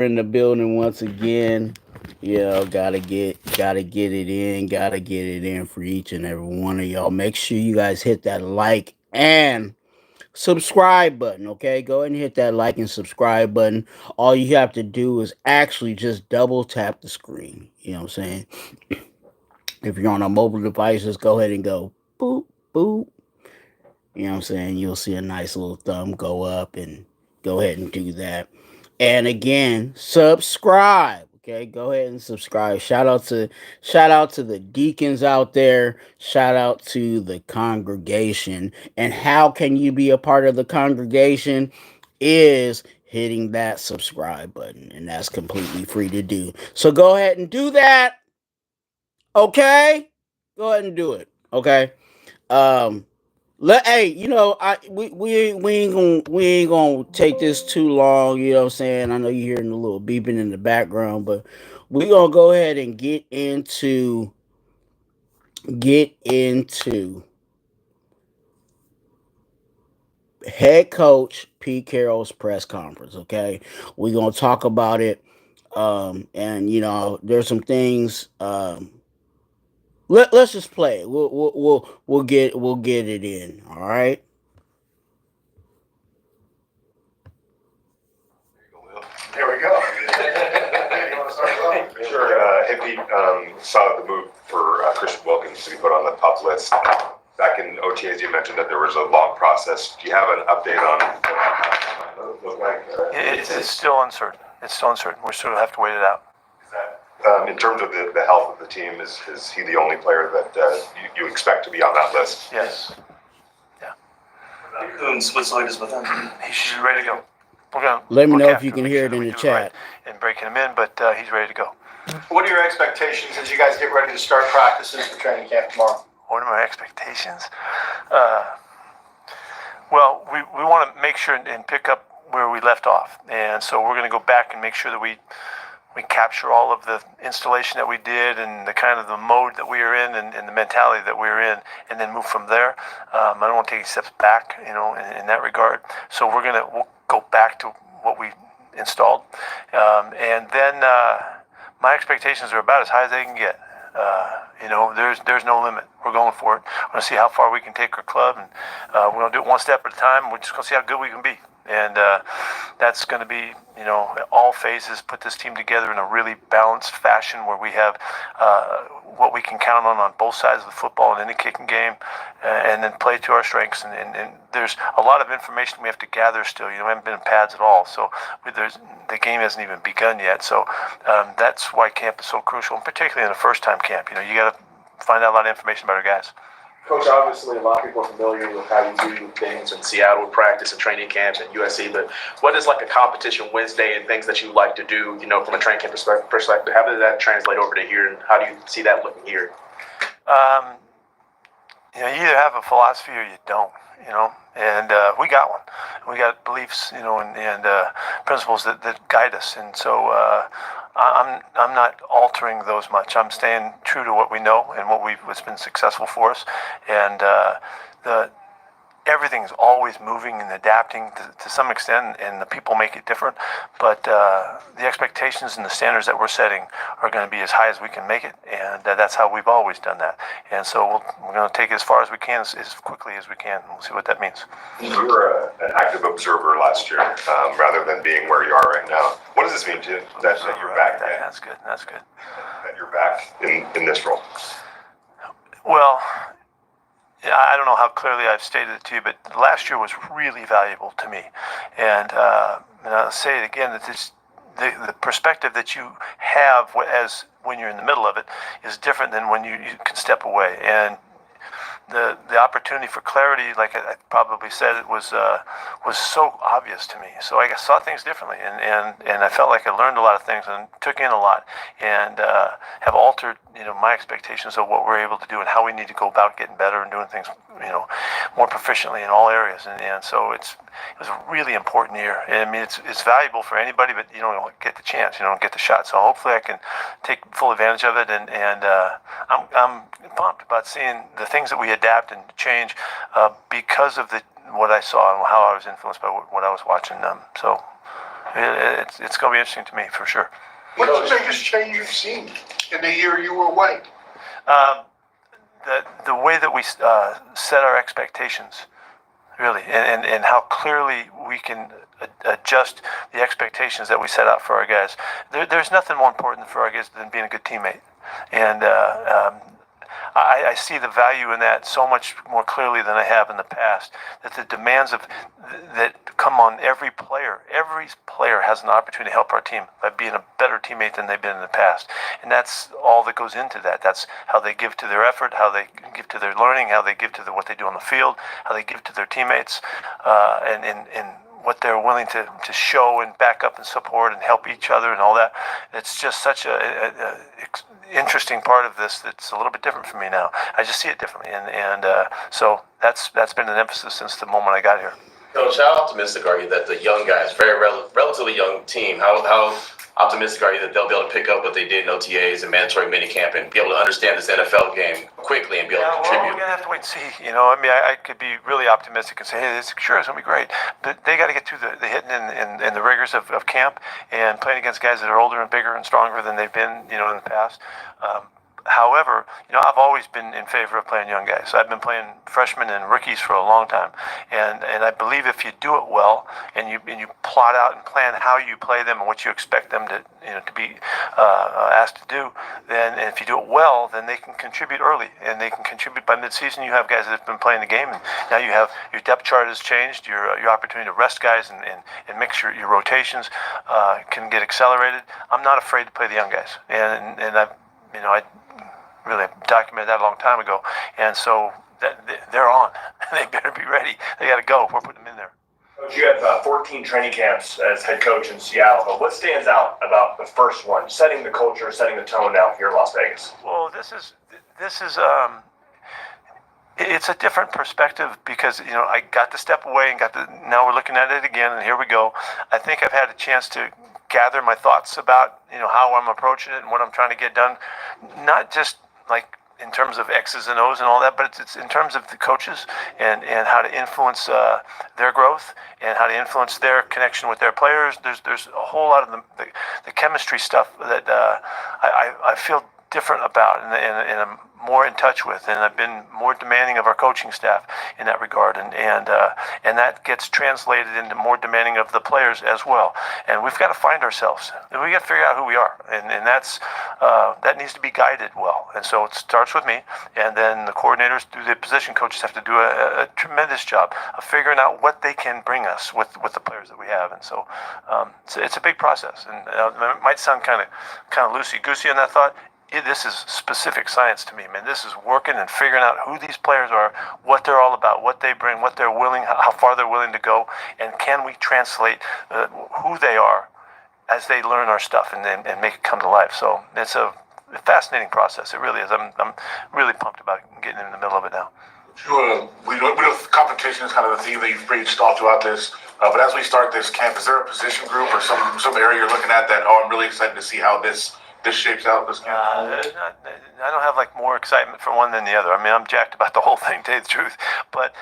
in the building once again. Gotta get it in, gotta get it in for each and every one of y'all. Make sure you guys hit that like and subscribe button, okay? Go ahead and hit that like and subscribe button. All you have to do is actually just double tap the screen. You know what I'm saying? If you're on a mobile device, just go ahead and go boop, boop. You know what I'm saying? You'll see a nice little thumb go up and go ahead and do that. And again, subscribe. Okay, go ahead and subscribe. Shout out to the deacons out there. Shout out to the congregation. And how can you be a part of the congregation? Is hitting that subscribe button, and that's completely free to do. So go ahead and do that. Okay? Go ahead and do it. Okay? Um hey, we ain't gonna take this too long. You know what I'm saying? I know you're hearing a little beeping in the background, but we gonna go ahead and get into head coach Pete Carroll's press conference. Okay, we're gonna talk about it. And there's some things. Let's just play it. We'll get it in. All right. Here we go. You want to start off? Sure. Hippie saw the move for Christian Wilkins to be put on the PUP list. Back in OTAs, you mentioned that there was a long process. Do you have an update on what that looked like? It's still uncertain. It's still uncertain. We still have to wait it out. Is that, in terms of the health of the team, is he the only player that you expect to be on that list? Yes. Yeah. What's the latest with him? He's ready to go. Let me know if you can hear it in the chat. And breaking him in, but he's ready to go. What are your expectations as you guys get ready to start practices for training camp tomorrow? What are my expectations? Well, we want to make sure and pick up where we left off. And so we're going to go back and make sure that we capture all of the installation that we did and the kind of the mode that we are in and the mentality that we are in, and then move from there. I don't want to take any steps back, in that regard. So we'll go back to what we installed. And then my expectations are about as high as they can get. There's no limit. We're going for it. We're going to see how far we can take our club, and we're going to do it one step at a time. We're just going to see how good we can be. And that's going to be, all phases, put this team together in a really balanced fashion where we have what we can count on both sides of the football in any kicking game, and then play to our strengths. And there's a lot of information we have to gather still. We haven't been in pads at all, so the game hasn't even begun yet. So that's why camp is so crucial, and particularly in a first-time camp. You got to find out a lot of information about our guys. Coach, obviously a lot of people are familiar with how you do things in Seattle practice and training camp and USC, but what is like a competition Wednesday and things that you like to do, from a training camp perspective? How does that translate over to here, and how do you see that looking here? You either have a philosophy or you don't, and we got one. We got beliefs, and principles that guide us, and so I'm not altering those much. I'm staying true to what we know and what's been successful for us, and everything's always moving and adapting to some extent, and the people make it different. But the expectations and the standards that we're setting are going to be as high as we can make it, and that's how we've always done that. And so we're going to take it as far as we can, as quickly as we can. We'll see what that means. You were an active observer last year, rather than being where you are right now. What does this mean to you that you're back? That's good. That you're back in this role. Well, I don't know how clearly I've stated it to you, but last year was really valuable to me. And I'll say it again, that the perspective that you have as when you're in the middle of it is different than when you can step away. And the opportunity for clarity, like I probably said, it was so obvious to me. So I saw things differently, and I felt like I learned a lot of things and took in a lot, and have altered my expectations of what we're able to do and how we need to go about getting better and doing things more proficiently in all areas. And so it was a really important year. And I mean, it's valuable for anybody, but you don't get the chance, you don't get the shot. So hopefully I can take full advantage of it, and I'm pumped about seeing the things that we adapt and change because of what I saw and how I was influenced by what I was watching. So It's going to be interesting to me for sure. What's the biggest change you've seen in the year you were away? The way that we set our expectations, really, and how clearly we can adjust the expectations that we set out for our guys. There's nothing more important for our guys than being a good teammate, and I see the value in that so much more clearly than I have in the past. That the demands that come on every player has an opportunity to help our team by being a better teammate than they've been in the past, and that's all that goes into that. That's how they give to their effort, how they give to their learning, how they give to what they do on the field, how they give to their teammates, and what they're willing to show and back up and support and help each other and all that. It's just such a interesting part of this that's a little bit different for me now. I just see it differently, and so that's been an emphasis since the moment I got here. Coach, how optimistic are you that the young guys, very relatively young team, how optimistic are you that they'll be able to pick up what they did in OTAs and mandatory minicamp and be able to understand this NFL game quickly and be able to contribute? Well, we're going to have to wait and see. I mean, I could be really optimistic and say, hey, it's going to be great. But they got to get through the hitting and the rigors of camp and playing against guys that are older and bigger and stronger than they've been, in the past. However, I've always been in favor of playing young guys. So I've been playing freshmen and rookies for a long time, and I believe if you do it well and you plot out and plan how you play them and what you expect them to to be asked to do, then if you do it well, then they can contribute early and they can contribute by midseason. You have guys that have been playing the game, and now you have your depth chart has changed. Your opportunity to rest guys and mix your rotations can get accelerated. I'm not afraid to play the young guys, and I really documented that a long time ago, and so they're on. They better be ready. They got to go. We're putting them in there. Coach, you have 14 training camps as head coach in Seattle, but what stands out about the first one, setting the culture, setting the tone now here in Las Vegas? Well, this is it's a different perspective because I got to step away and now we're looking at it again, and here we go. I think I've had a chance to gather my thoughts about how I'm approaching it and what I'm trying to get done, not just like in terms of X's and O's and all that, but it's in terms of the coaches and how to influence their growth and how to influence their connection with their players. There's a whole lot of the chemistry stuff that I feel different about and I'm more in touch with, and I've been more demanding of our coaching staff in that regard, and that gets translated into more demanding of the players as well. And we've got to find ourselves, and we got to figure out who we are, and that's that needs to be guided well. And so it starts with me, and then the coordinators, through the position coaches, have to do a tremendous job of figuring out what they can bring us with the players that we have. And so it's a big process, and it might sound kind of loosey-goosey in that thought. This is specific science to me, man. This is working and figuring out who these players are, what they're all about, what they bring, what they're willing, how far they're willing to go, and can we translate who they are as they learn our stuff and make it come to life. So it's a fascinating process. It really is. I'm really pumped about getting in the middle of it now. We know competition is kind of the theme that you've preached all throughout this. But as we start this camp, is there a position group or some area you're looking at that, I'm really excited to see how this shapes out this camp? I don't have more excitement for one than the other. I mean, I'm jacked about the whole thing, to tell you the truth. But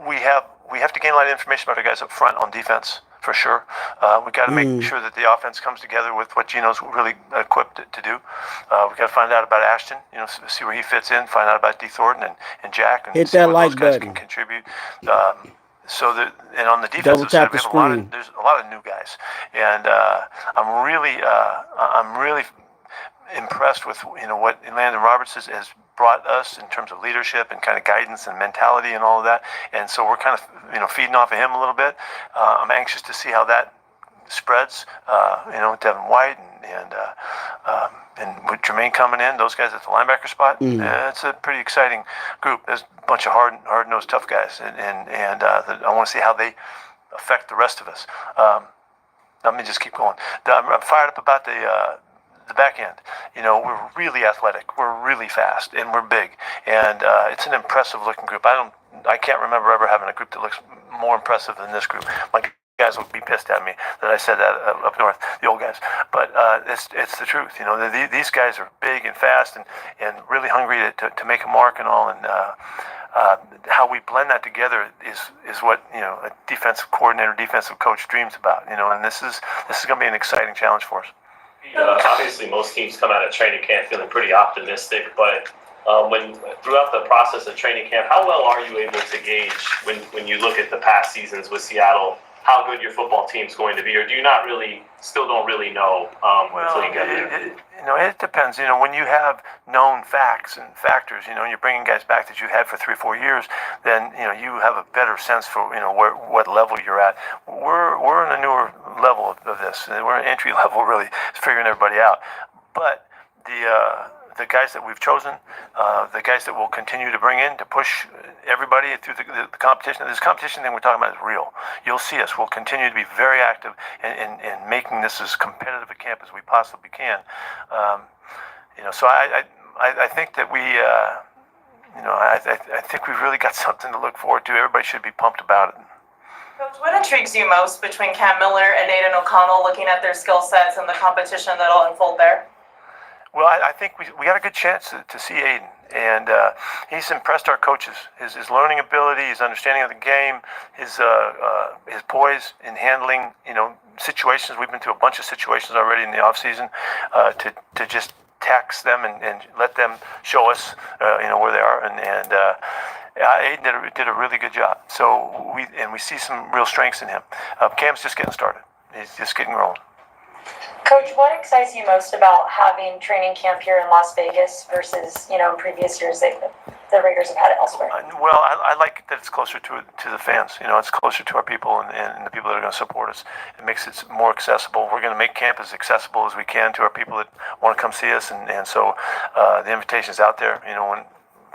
we have to gain a lot of information about our guys up front on defense, for sure. We got to make sure that the offense comes together with what Gino's really equipped to do. We got to find out about Ashton, see where he fits in. Find out about D. Thornton and Jack, and Hit see that what like those guys button. can contribute. And on the defensive side, we have there's a lot of new guys, and I'm really impressed with what Landon Roberts has brought us in terms of leadership and kind of guidance and mentality and all of that. And so we're kind of feeding off of him a little bit. I'm anxious to see how that spreads. Devin White and with Jermaine coming in, those guys at the linebacker spot. It's a pretty exciting group. There's a bunch of hard-nosed, tough guys, and I want to see how they affect the rest of us. Let me just keep going. I'm fired up about the back end. We're really athletic, we're really fast, and we're big, and it's an impressive looking group. I can't remember ever having a group that looks more impressive than this group. My guys will be pissed at me that I said that up north, the old guys, but it's the truth. These guys are big and fast and really hungry to make a mark and all, and how we blend that together is what a defensive coordinator, defensive coach dreams about. And this is going to be an exciting challenge for us. Obviously, most teams come out of training camp feeling pretty optimistic, but when throughout the process of training camp, how well are you able to gauge when you look at the past seasons with Seattle, how good your football team's going to be, or do you still don't really know until you get there? It depends. When you have known facts and factors, you're bringing guys back that you've had for 3 or 4 years, then you have a better sense for what level you're at. We're in a newer level of this. We're in entry level, really figuring everybody out. But the guys that we've chosen, the guys that we'll continue to bring in to push everybody through the competition. This competition thing we're talking about is real. You'll see us. We'll continue to be very active in making this as competitive a camp as we possibly can. So I think that I think we've really got something to look forward to. Everybody should be pumped about it. Coach, what intrigues you most between Cam Miller and Aiden O'Connell, looking at their skill sets and the competition that'll unfold there? Well, I think we got a good chance to see Aiden, and he's impressed our coaches. His learning ability, his understanding of the game, his poise in handling situations. We've been through a bunch of situations already in the off season to just tax them and let them show us where they are, and Aiden did a really good job. So we see some real strengths in him. Cam's just getting started. He's just getting rolling. Coach, what excites you most about having training camp here in Las Vegas versus, in previous years the Raiders have had it elsewhere? Well, I like that it's closer to the fans. It's closer to our people and the people that are going to support us. It makes it more accessible. We're going to make camp as accessible as we can to our people that want to come see us, and so the invitation's out there.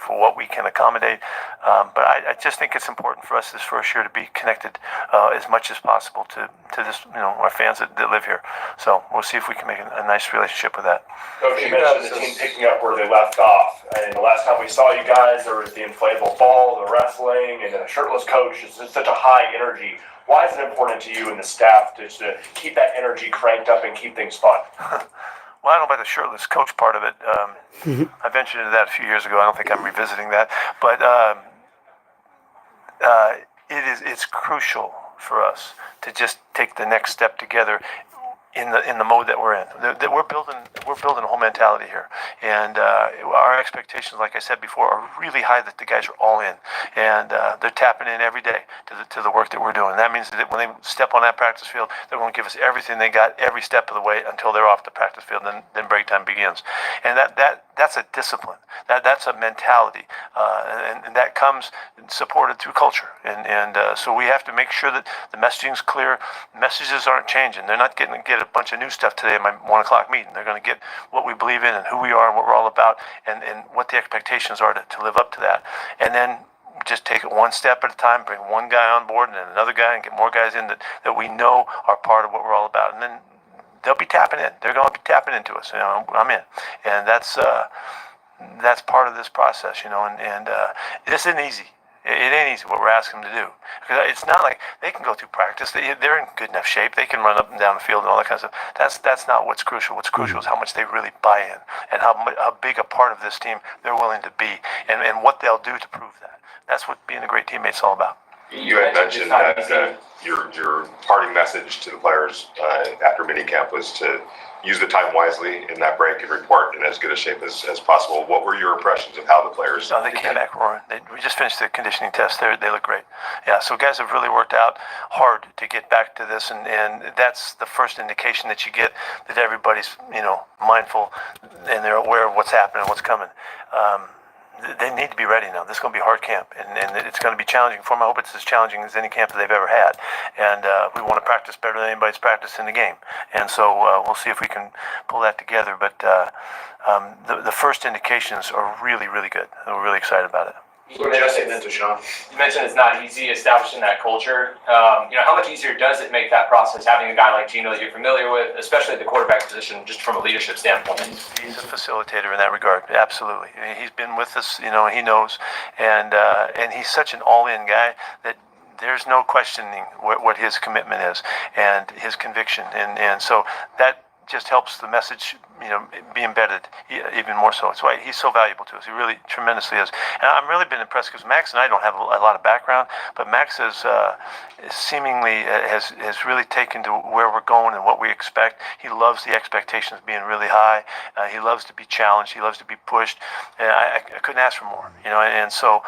For what we can accommodate, but I just think it's important for us this first year to be connected as much as possible to this, our fans that live here. So we'll see if we can make a nice relationship with that. Coach, you mentioned the team picking up where they left off, and the last time we saw you guys, there was the inflatable ball, the wrestling, and then a shirtless coach. It's just such a high energy. Why is it important to you and the staff to keep that energy cranked up and keep things fun? Well, I don't know about the shirtless coach part of it. I ventured into that a few years ago. I don't think I'm revisiting that. But it's crucial for us to just take the next step together in the mode that we're in. That we're building a whole mentality here, and our expectations, like I said before, are really high. That the guys are all in, and they're tapping in every day to the work that we're doing. That means that when they step on that practice field, they're going to give us everything they got every step of the way until they're off the practice field. Then break time begins, and that's a discipline. That's a mentality, and that comes supported through culture. And so we have to make sure that the messaging's clear. Messages aren't changing. They're not getting a bunch of new stuff today at my 1 o'clock meeting. They're going to get what we believe in and who we are and what we're all about, and what the expectations are to live up to that. And then just take it one step at a time, bring one guy on board and then another guy, and get more guys in that we know are part of what we're all about. And then they'll be tapping in. They're going to be tapping into us. I'm in. And that's part of this process, and this isn't easy. It ain't easy what we're asking them to do. Because it's not like they can go through practice. They're in good enough shape. They can run up and down the field and all that kind of stuff. That's not what's crucial. What's crucial is how much they really buy in and how big a part of this team they're willing to be, and what they'll do to prove that. That's what being a great teammate's all about. You had mentioned that your parting message to the players after minicamp was to use the time wisely in that break and report in as good a shape as possible. What were your impressions of how the players? They came back roaring. We just finished the conditioning test. They look great. Yeah, so guys have really worked out hard to get back to this, and that's the first indication that you get that everybody's mindful and they're aware of what's happening, what's coming. They need to be ready now. This is going to be a hard camp, and it's going to be challenging for them. I hope it's as challenging as any camp that they've ever had. And we want to practice better than anybody's practiced in the game. And so we'll see if we can pull that together. But the first indications are really, really good. And we're really excited about it. You mentioned it's not easy establishing that culture. How much easier does it make that process having a guy like Gino that you're familiar with, especially at the quarterback position, just from a leadership standpoint? He's a facilitator in that regard, absolutely. I mean, he's been with us, he knows, and he's such an all-in guy that there's no questioning what his commitment is and his conviction, and so that just helps the message be embedded even more so. That's why he's so valuable to us. He really tremendously is. And I've really been impressed because Max and I don't have a lot of background, but Max has seemingly has really taken to where we're going and what we expect. He loves the expectations being really high. He loves to be challenged. He loves to be pushed. And I couldn't ask for more. And so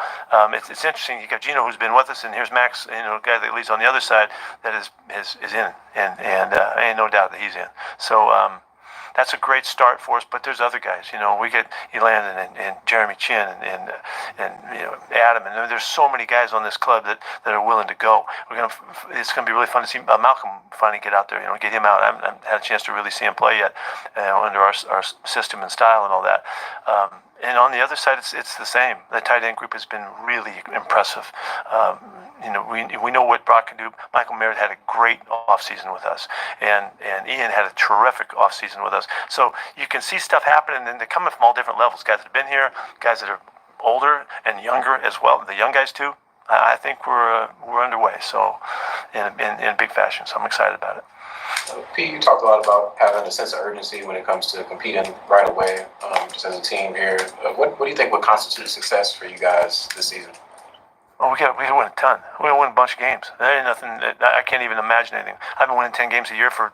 it's interesting. You got Gino, who's been with us, and here's Max, a guy that leads on the other side that is in, and I ain't no doubt that he's in. So that's a great start for us. But there's other guys. We get Elandon and Jeremy Chin and Adam, and there's so many guys on this club that are willing to go. It's gonna be really fun to see Malcolm finally get out there. Get him out. I haven't had a chance to really see him play yet under our system and style and all that. And on the other side, it's the same. The tight end group has been really impressive. We know what Brock can do. Michael Merritt had a great offseason with us, and Ian had a terrific offseason with us. So you can see stuff happening, and they're coming from all different levels. Guys that have been here, guys that are older and younger as well. The young guys too. I think we're underway. So in big fashion. So I'm excited about it. Pete, you talked a lot about having a sense of urgency when it comes to competing right away, just as a team here. What do you think would constitute success for you guys this season? Oh, we got to win a ton. We're going to win a bunch of games. There ain't nothing. I can't even imagine anything. I've been winning 10 games a year for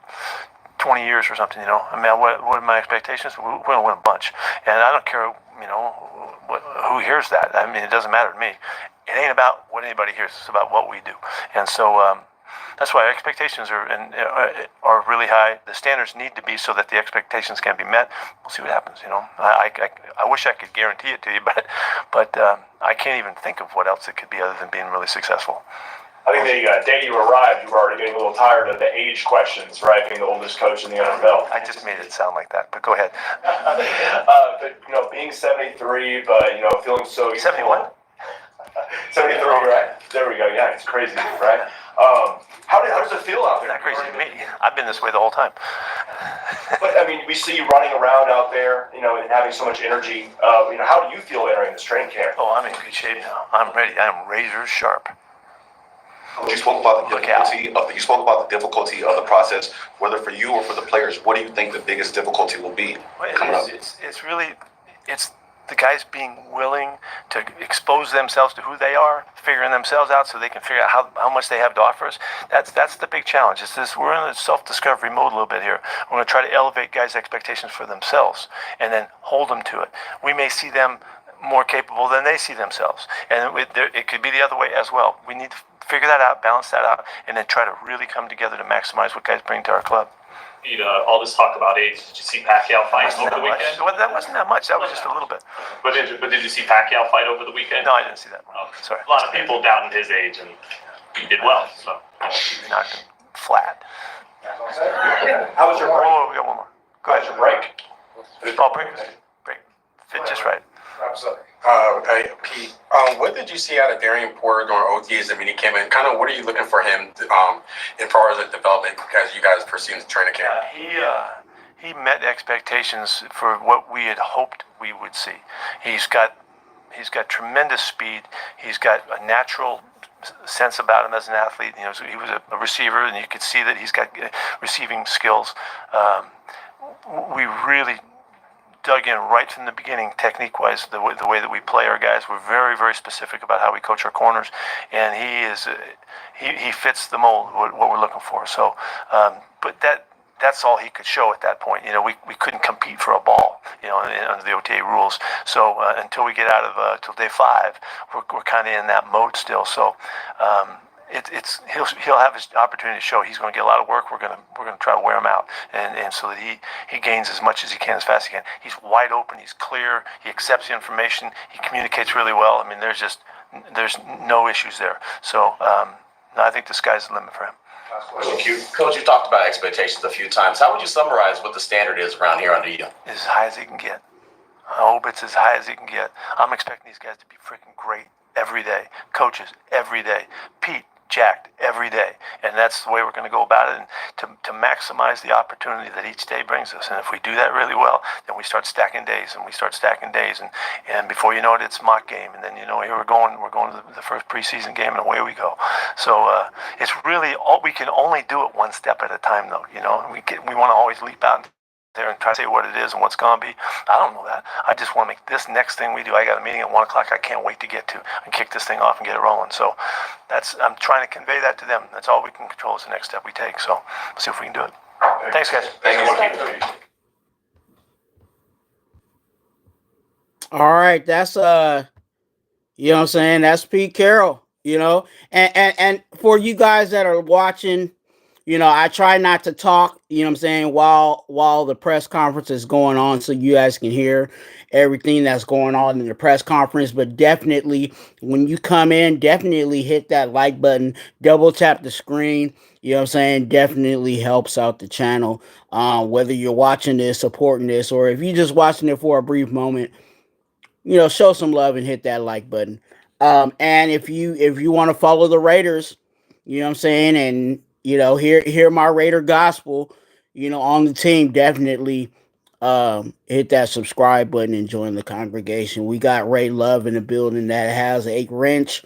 20 years or something. I mean, what are my expectations? We're going to win a bunch, and I don't care. Who hears that? I mean, it doesn't matter to me. It ain't about what anybody hears. It's about what we do, and so. That's why our expectations are really high. The standards need to be so that the expectations can be met. We'll see what happens. I wish I could guarantee it to you, but I can't even think of what else it could be other than being really successful. I think the day you arrived, you were already getting a little tired of the age questions, right? Being the oldest coach in the NFL. I just made it sound like that, but go ahead. But being 73, but feeling so 71. 73, right? There we go. Yeah, it's crazy, right? How does it feel out there? Not crazy to me. I've been this way the whole time. But I mean, we see you running around out there, and having so much energy. How do you feel entering this training camp? Oh, I'm in good shape now. I'm ready. I'm razor sharp. You spoke about the difficulty of the process, whether for you or for the players. What do you think the biggest difficulty will be coming up? It's the guys being willing to expose themselves to who they are, figuring themselves out so they can figure out how much they have to offer us. That's the big challenge. We're in a self-discovery mode a little bit here. We're going to try to elevate guys' expectations for themselves and then hold them to it. We may see them more capable than they see themselves, and it could be the other way as well. We need to figure that out, balance that out, and then try to really come together to maximize what guys bring to our club. All this talk about age, did you see Pacquiao fight over the weekend? Well, that wasn't that much. That was just a little bit. But did you see Pacquiao fight over the weekend? No, I didn't see that. Oh, sorry. A lot of people doubted his age, and he did well. So he knocked him flat. How was your break? Oh, we got one more. Go ahead. How's your break? Break. Fit just right. Hey, Pete, what did you see out of Darian Porter during OTAs and minicamp, and kind of what are you looking for him in far as a development as you guys proceed into training camp? He met expectations for what we had hoped we would see. He's got tremendous speed. He's got a natural sense about him as an athlete. He was a receiver, and you could see that he's got receiving skills. We really dug in right from the beginning, technique-wise, the way that we play our guys. We're very, very specific about how we coach our corners, and he fits the mold, what we're looking for. So, but that's all he could show at that point. We couldn't compete for a ball, under the OTA rules. So until we get out of till day 5, we're kind of in that mode still. So. He'll have his opportunity to show. He's going to get a lot of work. We're going to try to wear him out, and so that he gains as much as he can, as fast as he can. He's wide open. He's clear. He accepts the information. He communicates really well. I mean, there's no issues there. So I think the sky's the limit for him. Coach, you talked about expectations a few times. How would you summarize what the standard is around here under you? As high as he can get. I hope it's as high as he can get. I'm expecting these guys to be freaking great every day. Coaches every day. Pete. Jacked every day, and that's the way we're going to go about it, and to maximize the opportunity that each day brings us. And if we do that really well, then we start stacking days, and before you know it, it's mock game, and then here we're going to the first preseason game, and away we go. So it's really we can only do it one step at a time, though. We want to always leap out there and try to say what it is and what's going to be. I don't know that. I just want to make this next thing we do. I got a meeting at 1 o'clock. I can't wait to get to and kick this thing off and get it rolling. So I'm trying to convey that to them. That's all we can control is the next step we take. So let's see if we can do it. Thanks, guys. All right, that's you know what I'm saying? That's Pete Carroll, you know. And for you guys that are watching, you know, I try not to talk, you know what I'm saying, while the press conference is going on so you guys can hear everything that's going on in the press conference. But definitely when you come in, definitely hit that like button, double tap the screen, you know what I'm saying? Definitely helps out the channel. Whether you're watching this, supporting this, or if you're just watching it for a brief moment, you know, show some love and hit that like button. And if you want to follow the Raiders, you know what I'm saying, and you know, hear my Raider gospel, you know, on the team, definitely hit that subscribe button and join the congregation. We got Ray Love in the building that has a wrench.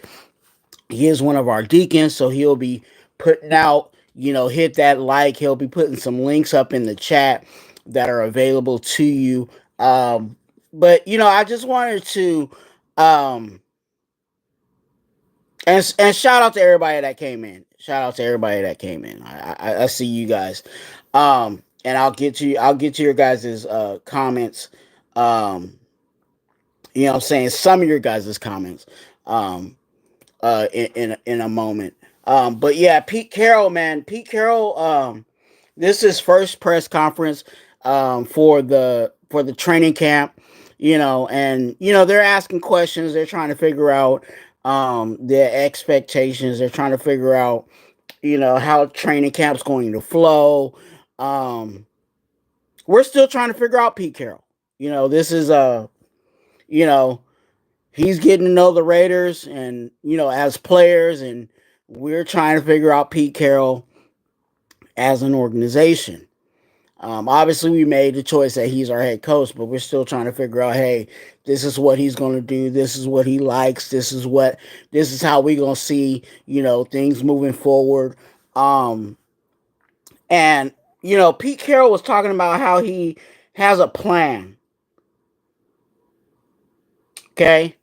He is one of our deacons, so he'll be putting out, you know, hit that like. He'll be putting some links up in the chat that are available to you. But you know, I just wanted to and shout out to everybody that came in. Shout out to everybody that came in. I see you guys. And I'll get to your guys' comments. You know what I'm saying, some of your guys' comments in a moment. But yeah, Pete Carroll, man. Pete Carroll, this is his first press conference for the training camp, you know, and you know, they're asking questions, they're trying to figure out their expectations, they're trying to figure out, you know, how training camp's going to flow. We're still trying to figure out Pete Carroll. You know, this is you know, he's getting to know the Raiders and, you know, as players, and we're trying to figure out Pete Carroll as an organization. Obviously, we made the choice that he's our head coach, but we're still trying to figure out, hey, this is what he's going to do. This is what he likes. This is how we're going to see, you know, things moving forward. And, you know, Pete Carroll was talking about how he has a plan. Okay.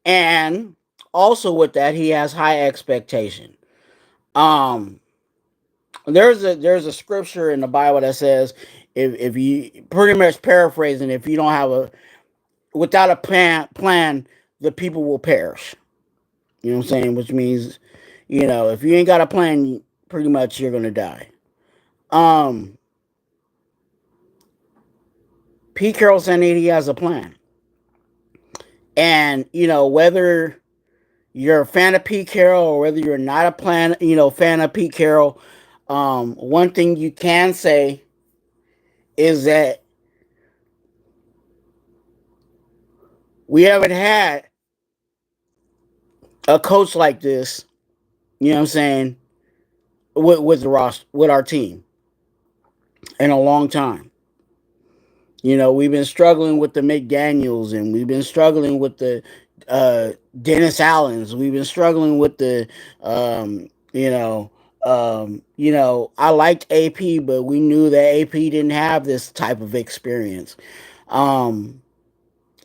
And also with that, he has high expectation. There's a scripture in the Bible that says, if you, pretty much paraphrasing, if you don't have without a plan, the people will perish. You know what I'm saying? Which means, you know, if you ain't got a plan, pretty much you're gonna die. Pete Carroll said he has a plan, and you know, whether you're a fan of Pete Carroll or whether you're not a fan of Pete Carroll, one thing you can say is that we haven't had a coach like this, you know what I'm saying, with the roster, with our team in a long time. You know, we've been struggling with the McDaniels, and we've been struggling with the Dennis Allens. We've been struggling with the you know, I liked AP, but we knew that AP didn't have this type of experience. And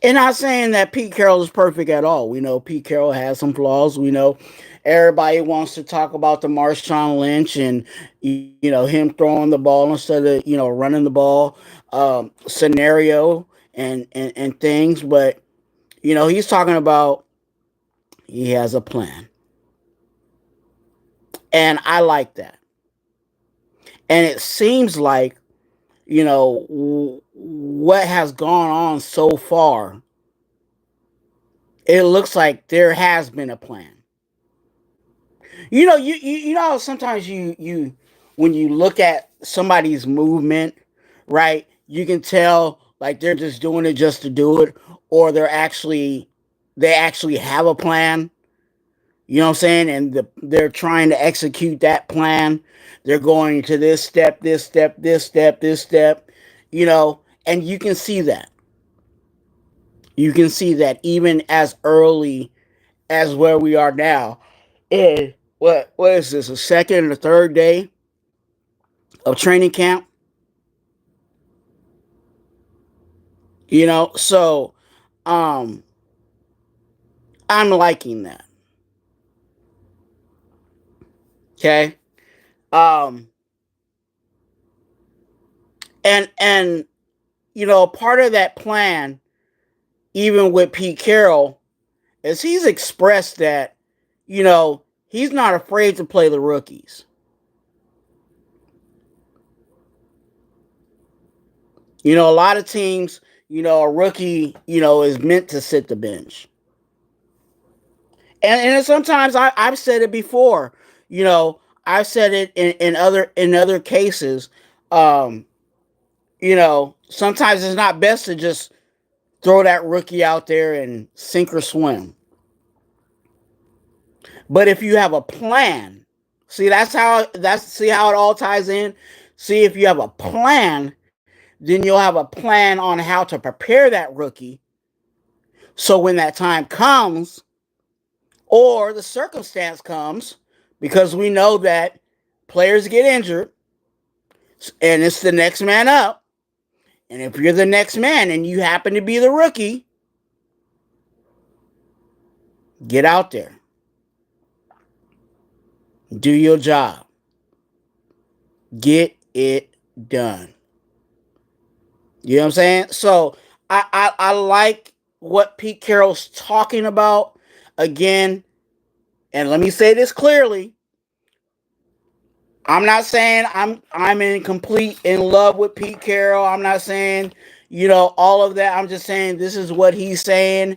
not saying that Pete Carroll is perfect at all. We know Pete Carroll has some flaws. We know everybody wants to talk about the Marshawn Lynch and, you know, him throwing the ball instead of, you know, running the ball scenario and things. But, you know, he's talking about he has a plan. And I like that. And it seems like, you know, what has gone on so far, it looks like there has been a plan. You know, you know, sometimes you when you look at somebody's movement, right, you can tell like they're just doing it just to do it, or they actually have a plan. You know what I'm saying? And they're trying to execute that plan. They're going to this step, this step, this step, this step, you know, and you can see that. You can see that even as early as where we are now. And what is this, a second or third day of training camp? So um I'm liking that. Okay. Um and part of that plan, even with Pete Carroll, is he's expressed that, he's not afraid to play the rookies. A lot of teams, a rookie, is meant to sit the bench. And sometimes I've said it before, I've said it in other cases. Um, Sometimes it's not best to just throw that rookie out there and sink or swim. But if you have a plan, see see how it all ties in. See, if you have a plan, then you'll have a plan on how to prepare that rookie. So when that time comes, or the circumstance comes, because we know that players get injured and it's the next man up. And if you're the next man and you happen to be the rookie, get out there. Do your job. Get it done. You know what I'm saying? So I like what Pete Carroll's talking about. Again, and let me say this clearly. I'm not saying I'm in love with Pete Carroll. I'm not saying, all of that. I'm just saying this is what he's saying,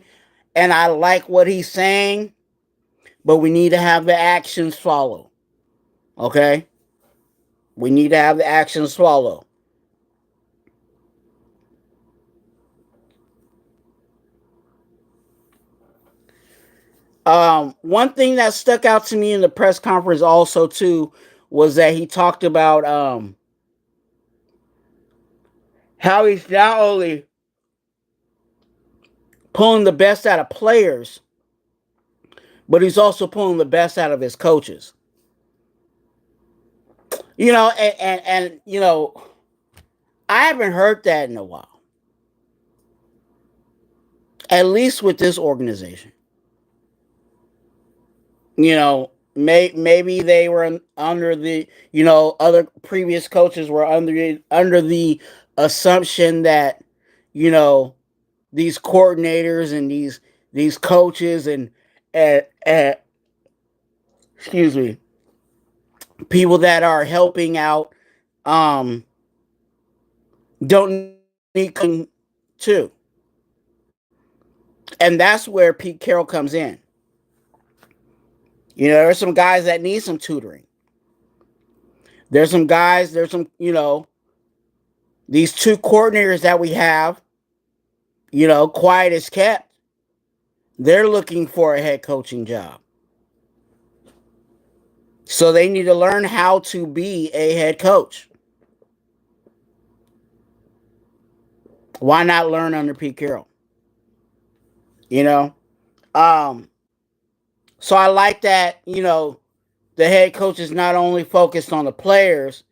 and I like what he's saying, but we need to have the actions follow. Okay? We need to have the actions follow. One thing that stuck out to me in the press conference also too was that he talked about how he's not only pulling the best out of players, but he's also pulling the best out of his coaches. And I haven't heard that in a while. At least with this organization. Maybe they were under the, other previous coaches were under the assumption that, these coordinators and these coaches and excuse me, people that are helping out don't need to. And that's where Pete Carroll comes in. There's some guys that need some tutoring. There's some, these two coordinators that we have, quiet as kept. They're looking for a head coaching job. So they need to learn how to be a head coach. Why not learn under Pete Carroll? So I like that, the head coach is not only focused on the players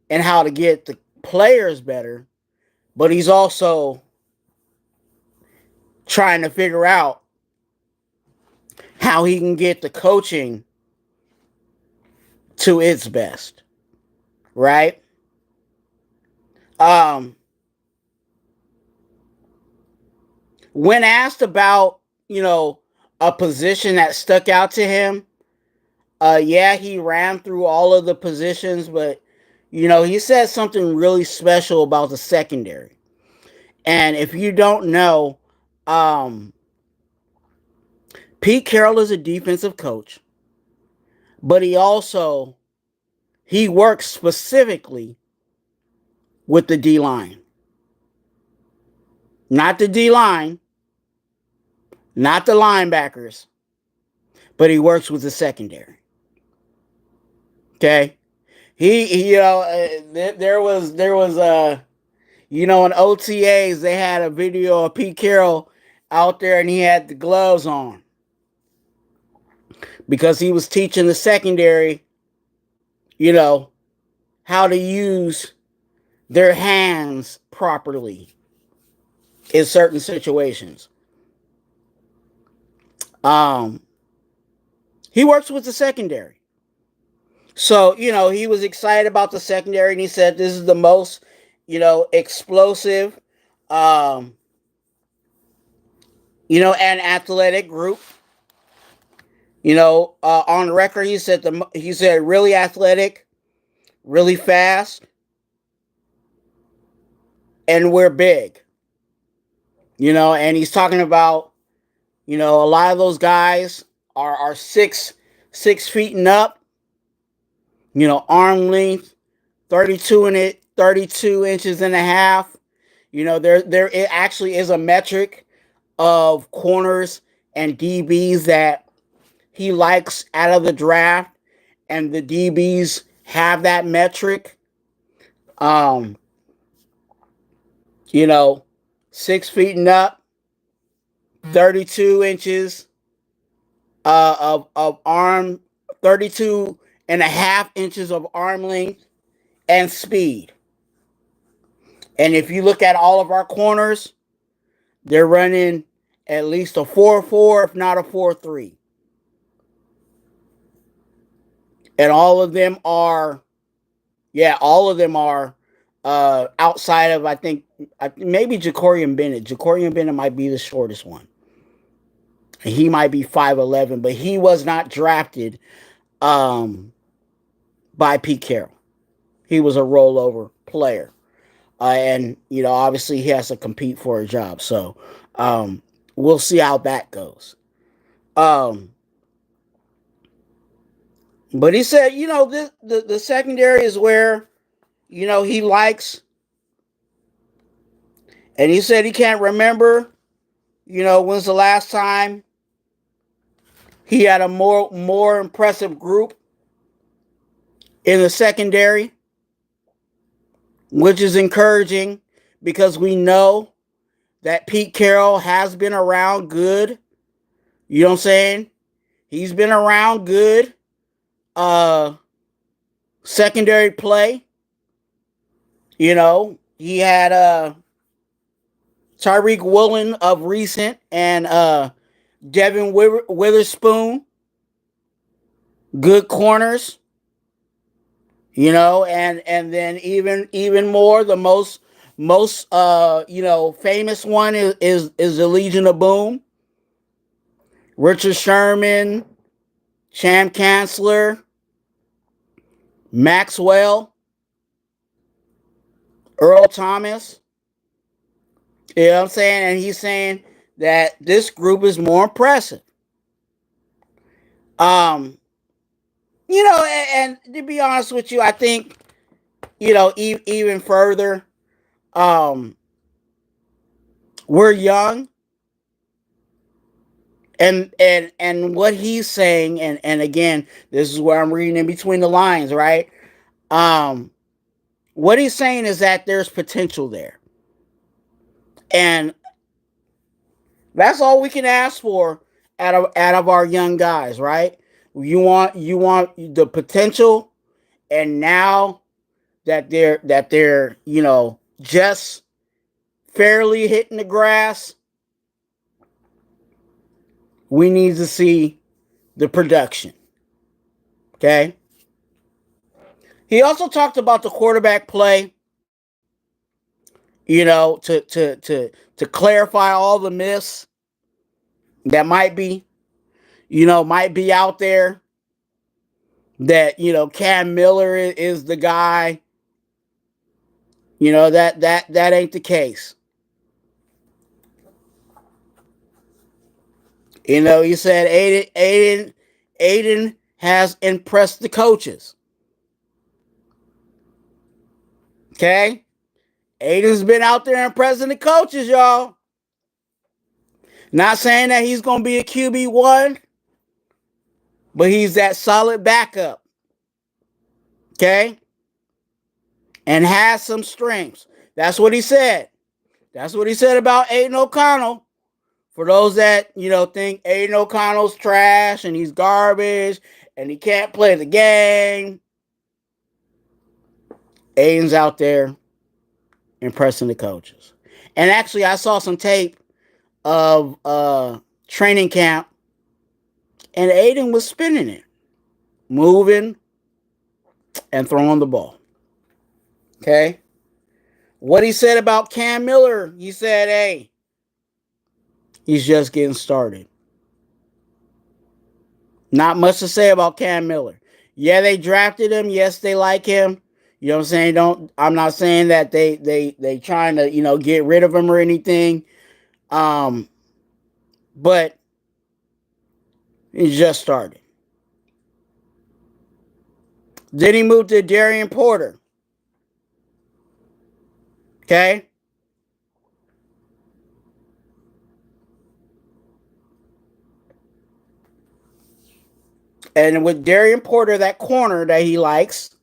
and how to get the players better, but he's also trying to figure out how he can get the coaching to its best. Right? When asked about, a position that stuck out to him, yeah, he ran through all of the positions, but, he said something really special about the secondary. And if you don't know, Pete Carroll is a defensive coach, but he works specifically with the D-line. Not the D-line, not the linebackers, but he works with the secondary. Okay? There was in OTAs, they had a video of Pete Carroll out there and he had the gloves on because he was teaching the secondary, how to use their hands properly. in certain situations. He works with the secondary. So, he was excited about the secondary, and he said this is the most, explosive, um, and athletic group. On record, he said really athletic, really fast, and we're big. And he's talking about, a lot of those guys are 6 feet and up. Arm length, 32 inches and a half. There it actually is a metric of corners and DBs that he likes out of the draft, and the DBs have that metric. Um, 6 feet and up, 32 inches of arm, 32 and a half inches of arm length, and speed. And if you look at all of our corners, they're running at least a 4.4, if not a 4.3. And all of them are outside of, I think, maybe Jacorian Bennett. Jacorian Bennett might be the shortest one. He might be 5'11", but he was not drafted by Pete Carroll. He was a rollover player. And, obviously he has to compete for a job. So we'll see how that goes. But he said, the secondary is where, he likes. And he said he can't remember, when's the last time he had a more impressive group in the secondary, which is encouraging because we know that Pete Carroll has been around good. You know what I'm saying? He's been around good secondary play. He had Tyreek Woolen of recent, and Devin Witherspoon, good corners. And then even more, the most famous one is the Legion of Boom. Richard Sherman, Cham Chancellor, Maxwell, Earl Thomas. You know what I'm saying? And he's saying that this group is more impressive. And to be honest with you, I think, even further, we're young. And what he's saying, and again, this is where I'm reading in between the lines, right? What he's saying is that there's potential there. And that's all we can ask for out of our young guys, right? You want the potential, and now that they're just fairly hitting the grass, we need to see the production. Okay? He also talked about the quarterback play, to clarify all the myths that might be out there, that Cam Miller is the guy. That ain't the case. He said Aiden has impressed the coaches. Okay? Aiden's been out there impressing the coaches, y'all. Not saying that he's going to be a QB1, but he's that solid backup. Okay? And has some strengths. That's what he said. That's what he said about Aiden O'Connell. For those that, think Aiden O'Connell's trash and he's garbage and he can't play the game, Aiden's out there impressing the coaches. And actually, I saw some tape of training camp, and Aiden was spinning it, moving, and throwing the ball. Okay? What he said about Cam Miller, he said, hey, he's just getting started. Not much to say about Cam Miller. Yeah, they drafted him. Yes, they like him. You know what I'm saying? I'm not saying that they trying to, get rid of him or anything. But he just started. Then he moved to Darian Porter. Okay? And with Darian Porter, that corner that he likes,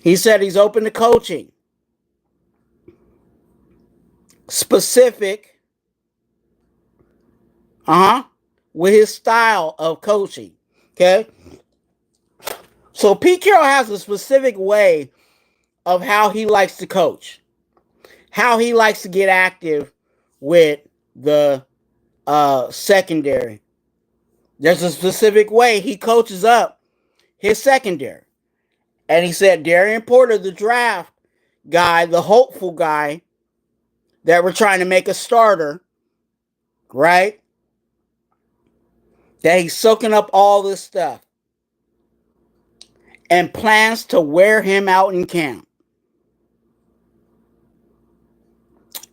he said he's open to coaching. Specific, with his style of coaching. Okay? So Pete Carroll has a specific way of how he likes to coach, how he likes to get active with the secondary. There's a specific way he coaches up his secondary. And he said Darian Porter, the draft guy, the hopeful guy that we're trying to make a starter, right? That he's soaking up all this stuff and plans to wear him out in camp.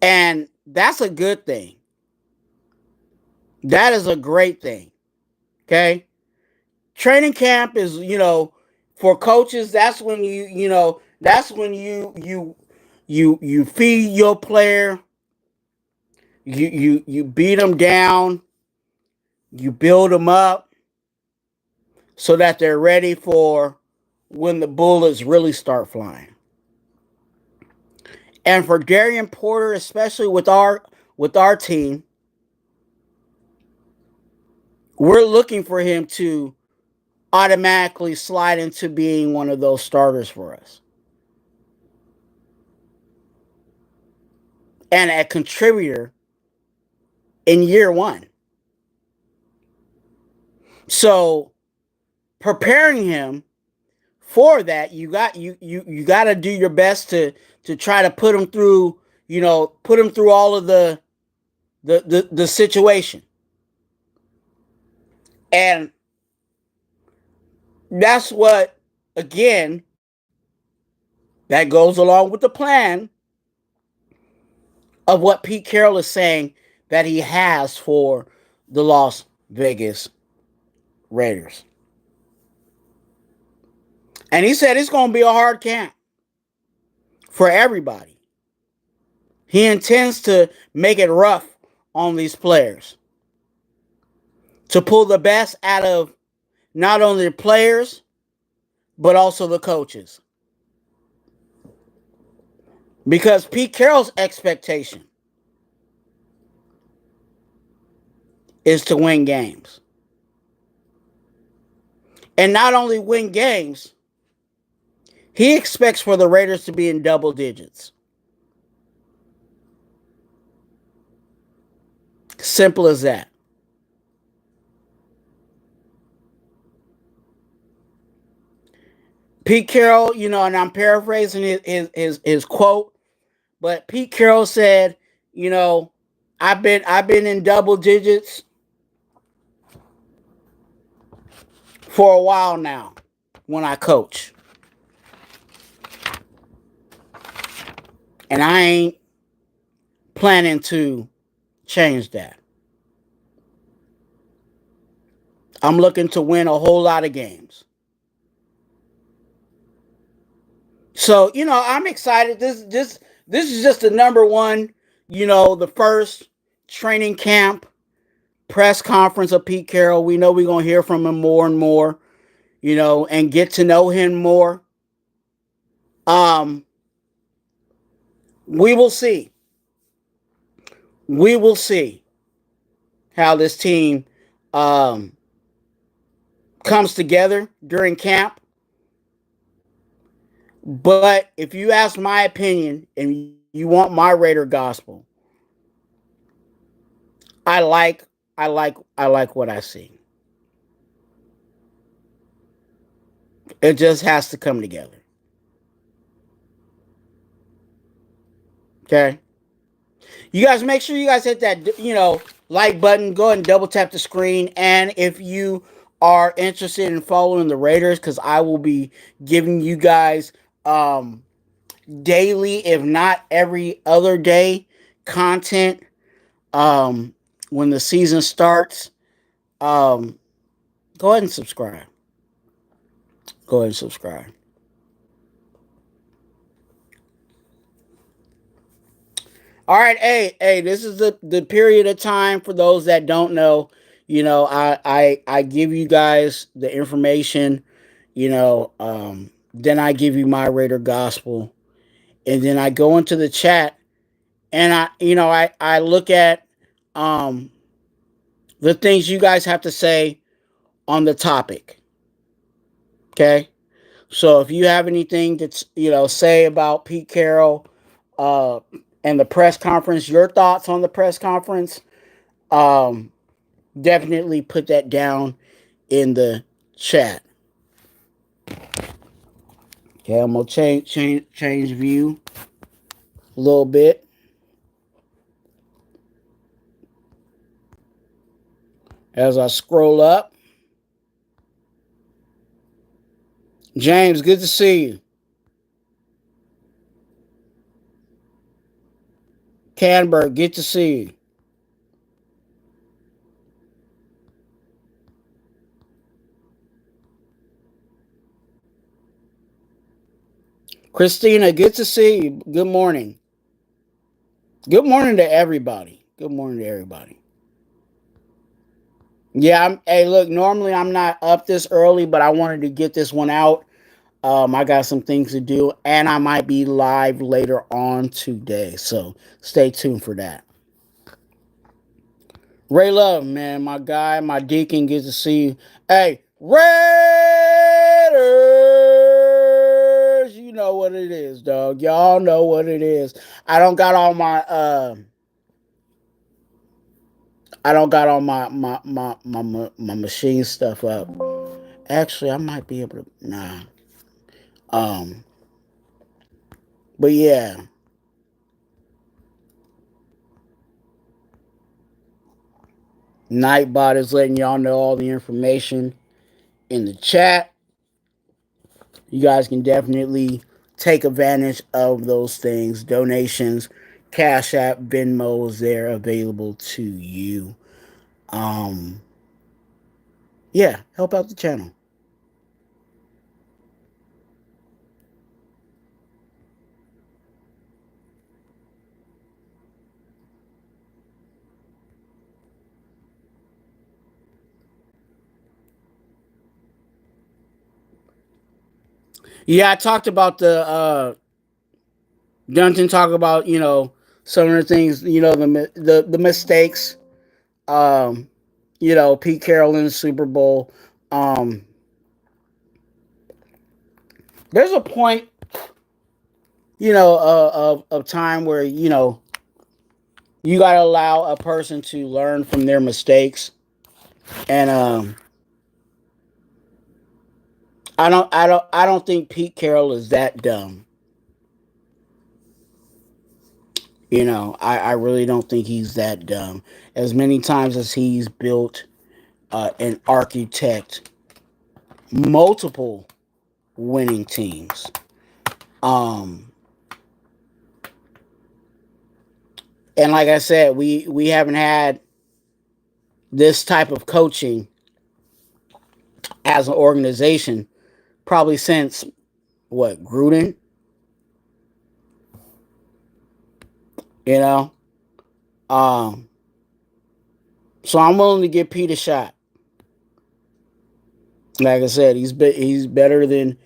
And that's a good thing. That is a great thing. Okay? Training camp is, for coaches, that's when that's when you feed your player, you beat them down, you build them up so that they're ready for when the bullets really start flying. And for Darian Porter, especially with our team, we're looking for him to automatically slide into being one of those starters for us. And a contributor in year one. So preparing him for that, you got to do your best to try to put him through, all of the situation. And that's what, again, that goes along with the plan of what Pete Carroll is saying that he has for the Las Vegas Raiders. And he said it's going to be a hard camp for everybody. He intends to make it rough on these players, to pull the best out of not only the players, but also the coaches. Because Pete Carroll's expectation is to win games. And not only win games, he expects for the Raiders to be in double digits. Simple as that. Pete Carroll, and I'm paraphrasing his quote, but Pete Carroll said, I've been in double digits for a while now when I coach. And I ain't planning to change that. I'm looking to win a whole lot of games. So, I'm excited. This is just the number one, the first training camp press conference of Pete Carroll. We know we're going to hear from him more and more, and get to know him more. We will see. We will see how this team comes together during camp. But if you ask my opinion, and you want my Raider gospel. I like what I see. It just has to come together. Okay? You guys make sure you guys hit that, like button. Go ahead and double tap the screen. And if you are interested in following the Raiders, because I will be giving you guys daily, if not every other day, content when the season starts. Go ahead and subscribe. Go ahead and subscribe. All right, hey, this is the period of time for those that don't know. I give you guys the information, then I give you my Raider gospel, and then I go into the chat and I look at the things you guys have to say on the topic. Okay? So if you have anything to say about Pete Carroll and the press conference, your thoughts on the press conference, definitely put that down in the chat. Okay, I'm gonna change view a little bit. As I scroll up. James, good to see you. Canberg, good to see you. Christina, good to see you. Good morning. Good morning to everybody. Good morning to everybody. Yeah, hey, look, normally I'm not up this early, but I wanted to get this one out. I got some things to do, and I might be live later on today, so stay tuned for that. Ray Love, man, my guy, my deacon, good to see you. Hey, Raiders, you know what it is, dog. Y'all know what it is. I don't got all my my machine stuff up. Actually, I might be able to. Nah. But yeah. Nightbot is letting y'all know all the information in the chat. You guys can definitely take advantage of those things. Donations, Cash App, Venmos, they're available to you. Yeah, help out the channel. Yeah, I talked about Dunton talk about, some of the things, the mistakes. Pete Carroll in the Super Bowl. There's a point, of time where, you got to allow a person to learn from their mistakes. And I don't think Pete Carroll is that dumb. I really don't think he's that dumb. As many times as he's built and architect multiple winning teams. And like I said, we haven't had this type of coaching as an organization probably since Gruden. So I'm willing to give Pete a shot. Like I said, he's better than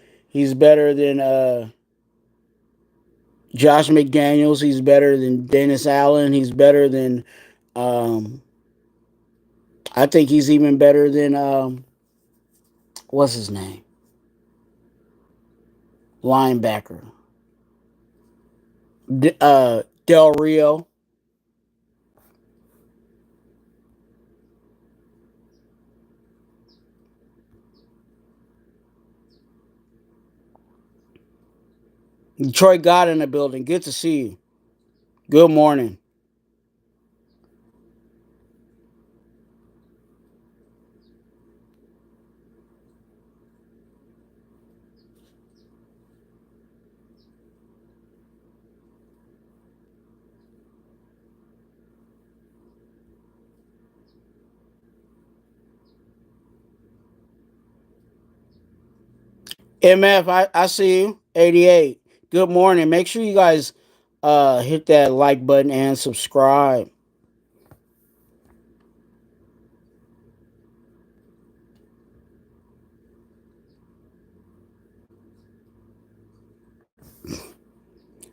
Josh McDaniels. He's better than Dennis Allen. He's better than I think he's even better than what's his name? Linebacker. Del Rio. Detroit God in the building. Good to see you. Good morning. MF, I see you. 88. Good morning. Make sure you guys hit that like button and subscribe.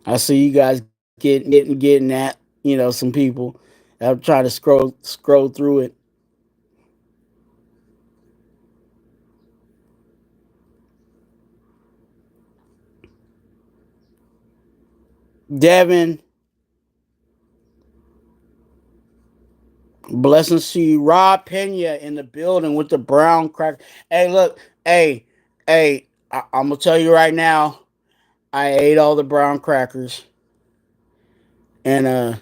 I see you guys getting that. Some people. I'm trying to scroll through it. Devin, blessings to you. Rob Pena in the building with the brown crack. Hey, look. Hey. I'm gonna tell you right now. I ate all the brown crackers, and I'm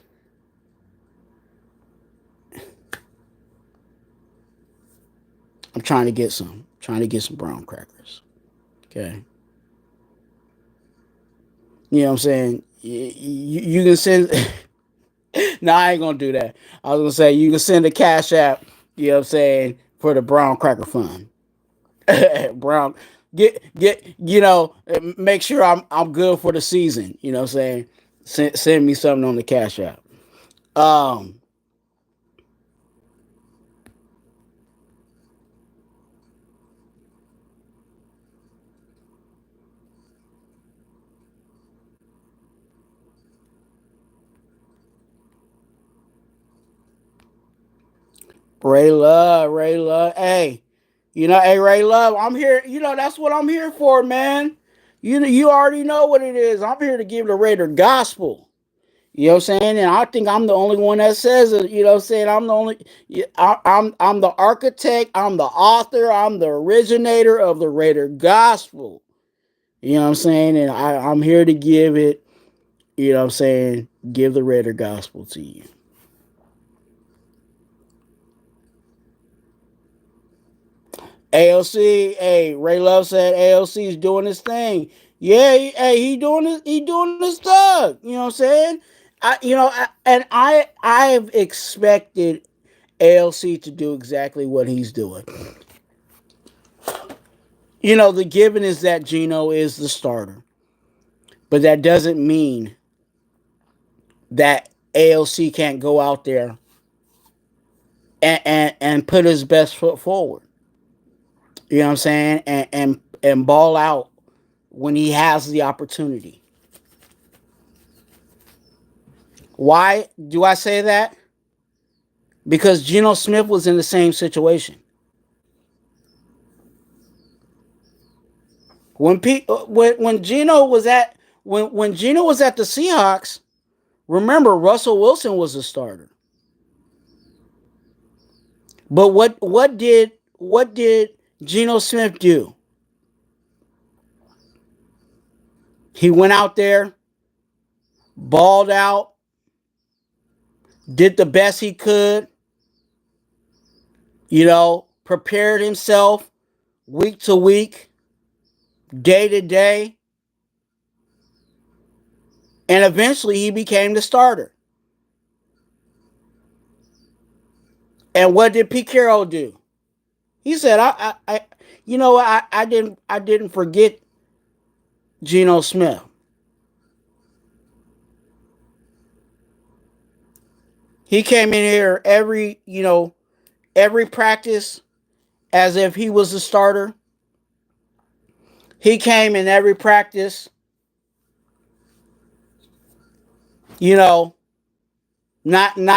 trying to get some. Trying to get some brown crackers. Okay. You know what I'm saying? You can send. No, I ain't gonna do that. I was gonna say you can send a cash app. You know what I'm saying, for the brown cracker fund. Brown, get. Make sure I'm good for the season. You know what I'm saying? Send me something on the cash app. Um, Ray Love. Hey, hey, Ray Love. I'm here. That's what I'm here for, man. You already know what it is. I'm here to give the Raider gospel. You know what I'm saying? And I think I'm the only one that says it. You know what I'm saying? I'm the only. I'm the architect. I'm the author. I'm the originator of the Raider gospel. You know what I'm saying? And I'm here to give it. You know what I'm saying? Give the Raider gospel to you. AOC, hey, Ray Love said AOC is doing his thing. Yeah, he doing his thug. You know what I'm saying? I've expected ALC to do exactly what he's doing. The given is that Gino is the starter, but that doesn't mean that ALC can't go out there and put his best foot forward. You know what I'm saying? And ball out when he has the opportunity. Why do I say that? Because Geno Smith was in the same situation. When Geno was at when Geno was at the Seahawks, remember Russell Wilson was a starter. But what did Geno Smith do? He went out there, balled out, did the best he could, prepared himself week to week, day to day, and eventually he became the starter. And what did Pete Carroll do? He said, I didn't forget Geno Smith. He came in here every practice as if he was the starter. He came in every practice, not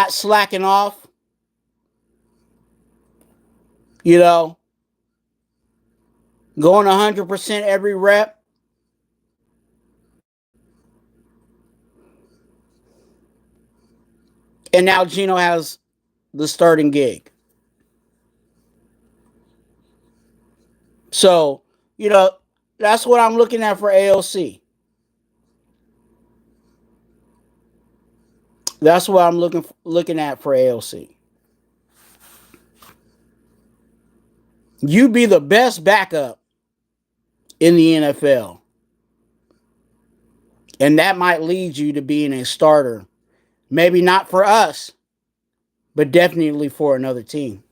slacking off, going 100% every rep. And now Gino has the starting gig. So, that's what I'm looking at for AOC. That's what I'm looking at for AOC. You be the best backup in the NFL. And that might lead you to being a starter. Maybe not for us, but definitely for another team.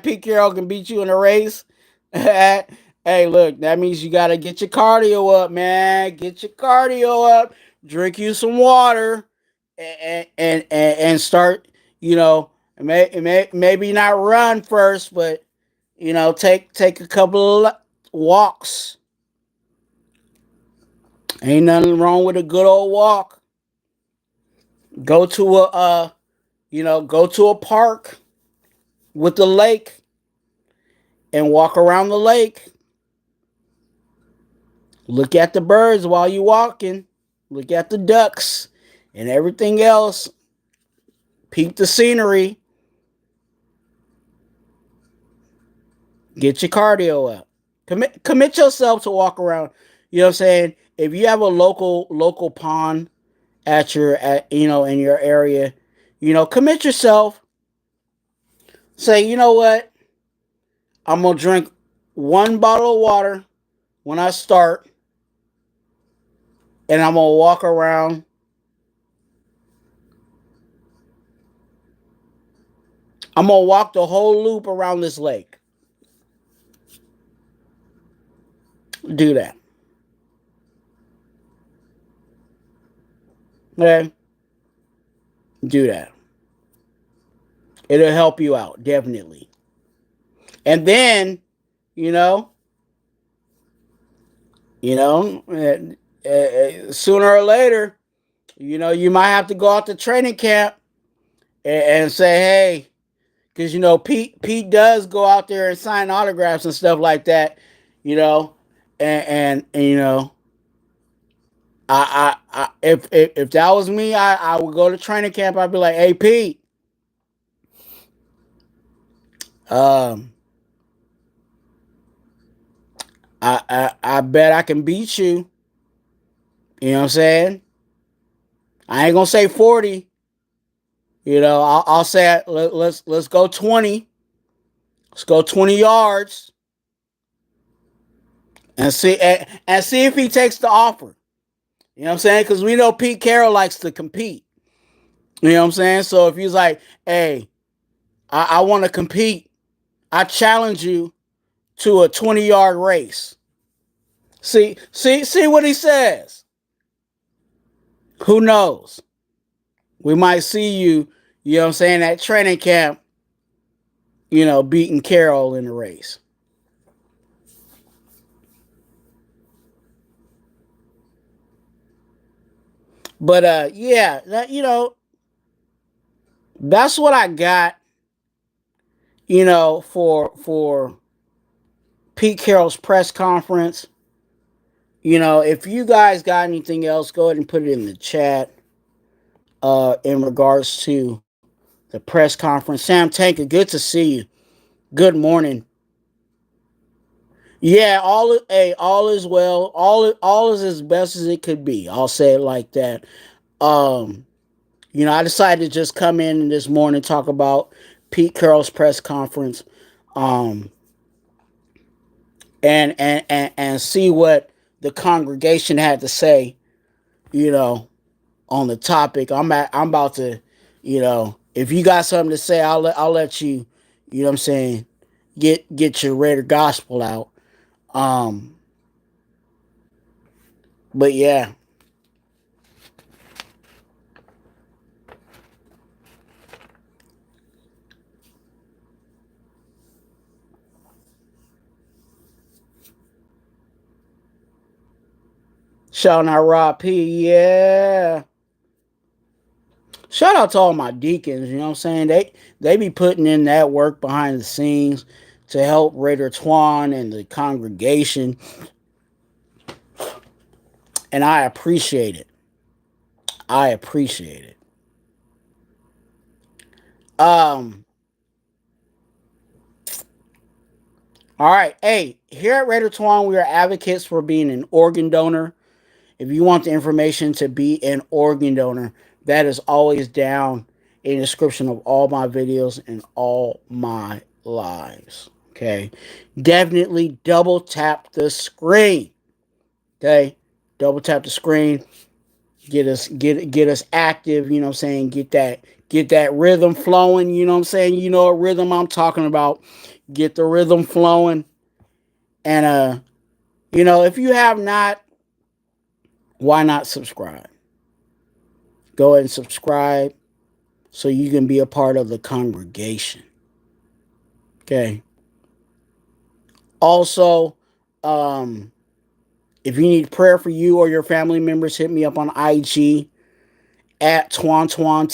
Pete Carroll can beat you in a race. Hey, look, that means you got to get your cardio up, man. Get your cardio up. Drink you some water and start, maybe not run first, but, take a couple of walks. Ain't nothing wrong with a good old walk. Go to a park with the lake and walk around the lake. Look at the birds while you're walking. Look at the ducks and everything else. Peep the scenery. Get your cardio up. Commit yourself to walk around. You know what I'm saying? If you have a local pond in your area, commit yourself. Say, you know what? I'm going to drink 1 bottle of water when I start, and I'm going to walk around. I'm going to walk the whole loop around this lake. Do that. Okay? Do that. It'll help you out, definitely. And then, sooner or later, you might have to go out to training camp and say, hey, because Pete does go out there and sign autographs and stuff like that, and I if that was me, I would go to training camp. I'd be like, hey, Pete, I bet I can beat you. You know what I'm saying? I ain't gonna say 40. I'll say let's go 20. Let's go 20 yards and see if he takes the offer. You know what I'm saying? Because we know Pete Carroll likes to compete. You know what I'm saying? So if he's like, hey, I want to compete, I challenge you to a 20-yard race. See what he says. Who knows? We might see you, at training camp, beating Carroll in the race. But yeah, that's what I got, for Pete Carroll's press conference. If you guys got anything else, go ahead and put it in the chat. In regards to the press conference, Sam Tanker, good to see you. Good morning. Yeah, all is well. All is as best as it could be. I'll say it like that. I decided to just come in this morning and talk about Pete Carroll's press conference, and see what the congregation had to say, on the topic. I'm about to, if you got something to say, I'll let you, what I'm saying, get your Raider gospel out. But yeah. Shout out Rob P. Yeah. Shout out to all my deacons, you know what I'm saying? They be putting in that work behind the scenes. to help Raider Twuan and the congregation, and I appreciate it. I appreciate it. All right. Hey, here at Raider Twuan, we are advocates for being an organ donor. If you want the information to be an organ donor, that is always down in the description of all my videos and all my lives. Okay. Definitely double tap the screen. Okay. Double tap the screen. Get us active, you know what I'm saying? Get that rhythm flowing, you know what I'm saying? You know what rhythm I'm talking about. Get the rhythm flowing. And you know, if you have not, why not subscribe? Go ahead and subscribe so you can be a part of the congregation. Okay. Also, if you need prayer for you or your family members, hit me up on IG at TwuanTwuan,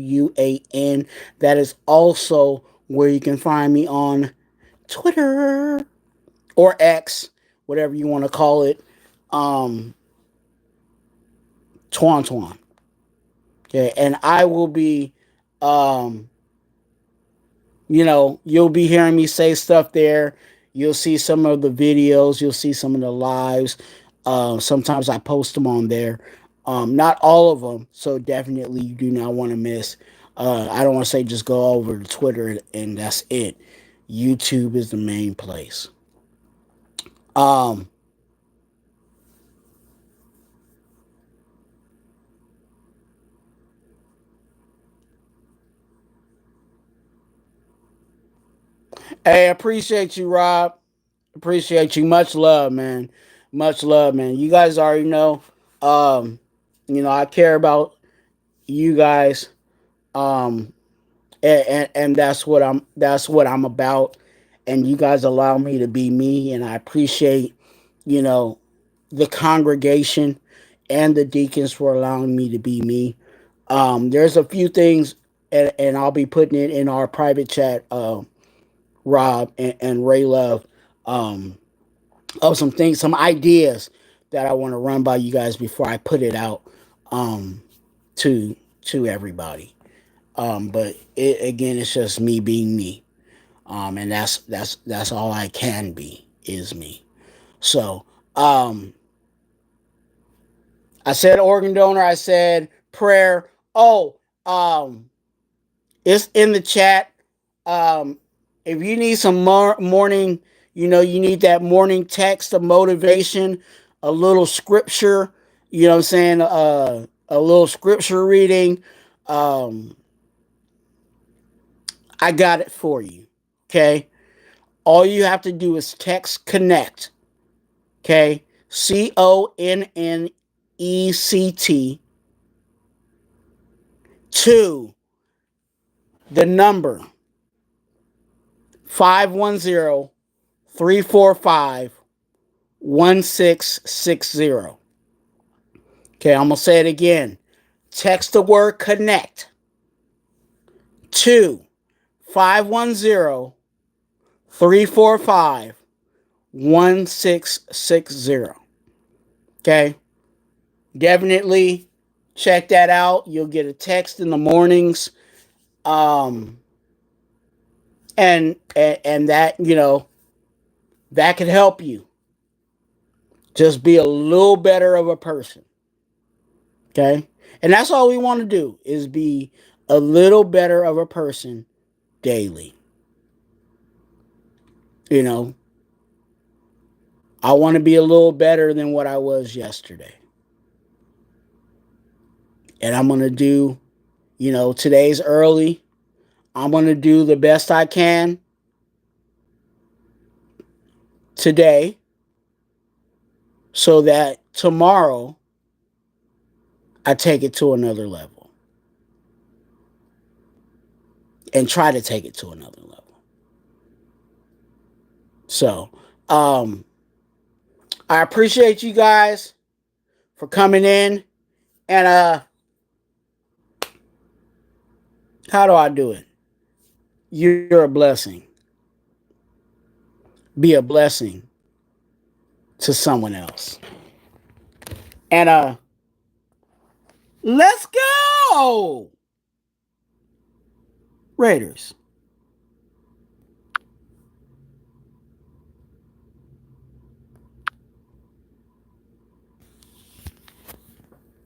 TWUAN. That is also where you can find me on Twitter or X, whatever you want to call it. TwuanTwuan. Okay, and I will be, you know, you'll be hearing me say stuff there. You'll see some of the videos. You'll see some of the lives. Sometimes I post them on there. Not all of them, so definitely you do not want to miss. I don't want to say just go over to Twitter and that's it. YouTube is the main place. Hey, appreciate you, Rob. Appreciate you. Much love, man. Much love, man. You guys already know. You know, I care about you guys. Um, and that's what I'm about. And you guys allow me to be me, and I appreciate, you know, the congregation and the deacons for allowing me to be me. There's a few things, and I'll be putting it in our private chat, Rob and Ray Love, of some things, some ideas that I want to run by you guys before I put it out to everybody. But again, it's just me being me, and that's all I can be is me. So, I said organ donor. I said prayer. Oh, it's in the chat. If you need some morning, you know, you need that morning text of motivation, a little scripture, you know what I'm saying? A little scripture reading. I got it for you. Okay. All you have to do is text connect. Okay. CONNECT to the number 510-345-1660. Okay, I'm going to say it again. Text the word connect to 510-345-1660. Okay? Definitely check that out. You'll get a text in the mornings. And that, you know, that could help you just be a little better of a person. Okay? And that's all we want to do is be a little better of a person daily. You know, I want to be a little better than what I was yesterday. And I'm going to do, you know, today's early. I'm going to do the best I can today so that tomorrow I take it to another level. And try to take it to another level. So, I appreciate you guys for coming in. And how do I do it? you're a blessing. Be a blessing to someone else. And let's go, Raiders.